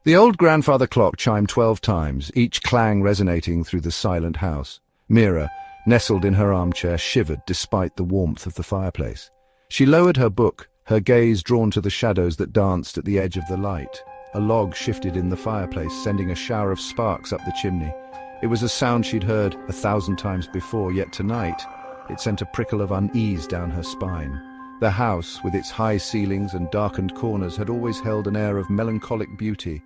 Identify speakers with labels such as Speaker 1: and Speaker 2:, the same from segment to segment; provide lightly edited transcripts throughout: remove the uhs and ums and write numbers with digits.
Speaker 1: The old grandfather clock chimed 12 times, each clang resonating through the silent house. Mira, nestled in her armchair, shivered despite the warmth of the fireplace. She lowered her book, her gaze drawn to the shadows that danced at the edge of the light. A log shifted in the fireplace, sending a shower of sparks up the chimney. It was a sound she'd heard 1,000 times before, yet tonight it sent a prickle of unease down her spine. The house, with its high ceilings and darkened corners, had always held an air of melancholic beauty.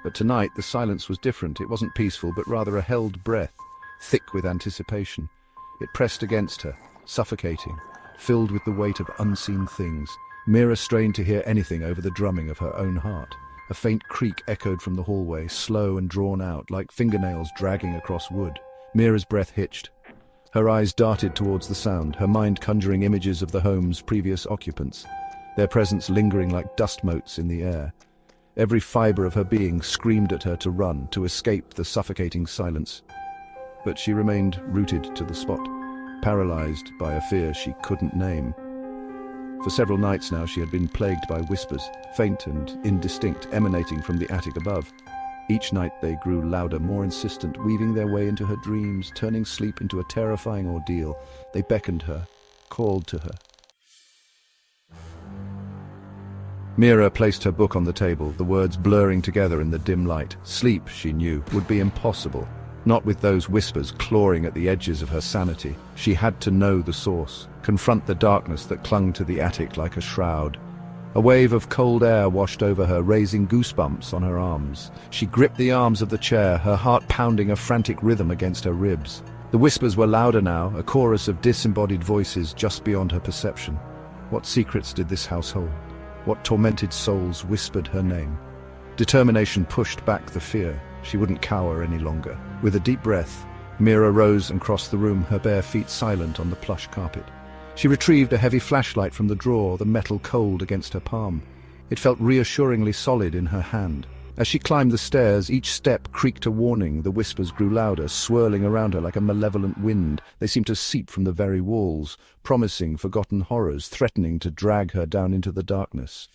Speaker 1: But tonight the silence was different. It wasn't peaceful, but rather a held breath, thick with anticipation. It pressed against her, suffocating, filled with the weight of unseen things. Mira strained to hear anything over the drumming of her own heart. A faint creak echoed from the hallway, slow and drawn out, like fingernails dragging across wood. Mira's breath hitched. Her eyes darted towards the sound, her mind conjuring images of the home's previous occupants, their presence lingering like dust motes in the air. Every fibre of her being screamed at her to run, to escape the suffocating silence. But she remained rooted to the spot, paralyzed by a fear she couldn't name. For several nights now she had been plagued by whispers, faint and indistinct, emanating from the attic above. Each night they grew louder, more insistent, weaving their way into her dreams, turning sleep into a terrifying ordeal. They beckoned her, called to her. Mira placed her book on the table, the words blurring together in the dim light. Sleep, she knew, would be impossible. Not with those whispers clawing at the edges of her sanity. She had to know the source, confront the darkness that clung to the attic like a shroud. A wave of cold air washed over her, raising goosebumps on her arms. She gripped the arms of the chair, her heart pounding a frantic rhythm against her ribs. The whispers were louder now, a chorus of disembodied voices just beyond her perception. What secrets did this house hold? What tormented souls whispered her name? Determination pushed back the fear. She wouldn't cower any longer. With a deep breath, Mira rose and crossed the room, her bare feet silent on the plush carpet. She retrieved a heavy flashlight from the drawer, the metal cold against her palm. It felt reassuringly solid in her hand. As she climbed the stairs, each step creaked a warning. The whispers grew louder, swirling around her like a malevolent wind. They seemed to seep from the very walls, promising forgotten horrors, threatening to drag her down into the darkness.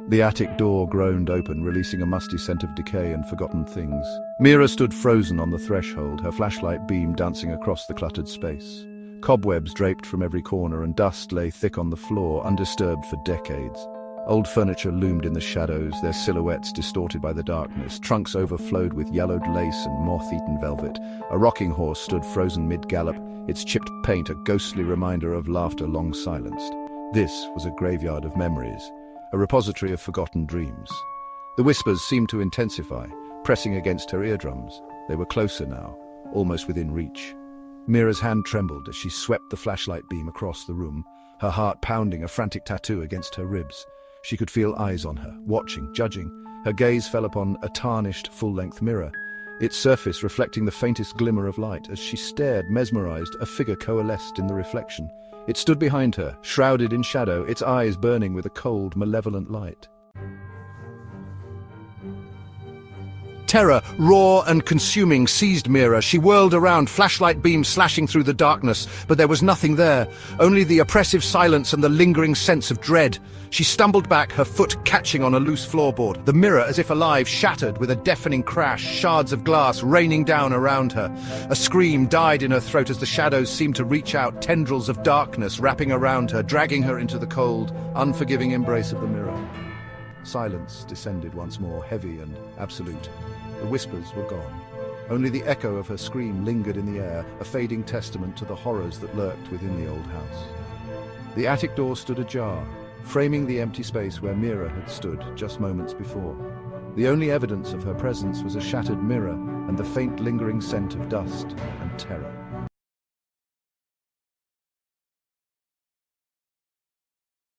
Speaker 1: The attic door groaned open, releasing a musty scent of decay and forgotten things. Mira stood frozen on the threshold, her flashlight beam dancing across the cluttered space. Cobwebs draped from every corner and dust lay thick on the floor, undisturbed for decades. Old furniture loomed in the shadows, their silhouettes distorted by the darkness. Trunks overflowed with yellowed lace and moth-eaten velvet. A rocking horse stood frozen mid-gallop, its chipped paint a ghostly reminder of laughter long silenced. This was a graveyard of memories, a repository of forgotten dreams. The whispers seemed to intensify, pressing against her eardrums. They were closer now, almost within reach. Mira's hand trembled as she swept the flashlight beam across the room, her heart pounding a frantic tattoo against her ribs. She could feel eyes on her, watching, judging. Her gaze fell upon a tarnished, full-length mirror, its surface reflecting the faintest glimmer of light. As she stared, mesmerized, a figure coalesced in the reflection. It stood behind her, shrouded in shadow, its eyes burning with a cold, malevolent light. Terror, raw and consuming, seized Mira. She whirled around, flashlight beams slashing through the darkness, but there was nothing there, only the oppressive silence and the lingering sense of dread. She stumbled back, her foot catching on a loose floorboard. The mirror, as if alive, shattered with a deafening crash, shards of glass raining down around her. A scream died in her throat as the shadows seemed to reach out, tendrils of darkness wrapping around her, dragging her into the cold, unforgiving embrace of the mirror. Silence descended once more, heavy and absolute. The whispers were gone. Only the echo of her scream lingered in the air, a fading testament to the horrors that lurked within the old house. The attic door stood ajar, framing the empty space where Mira had stood just moments before. The only evidence of her presence was a shattered mirror and the faint lingering scent of dust and terror.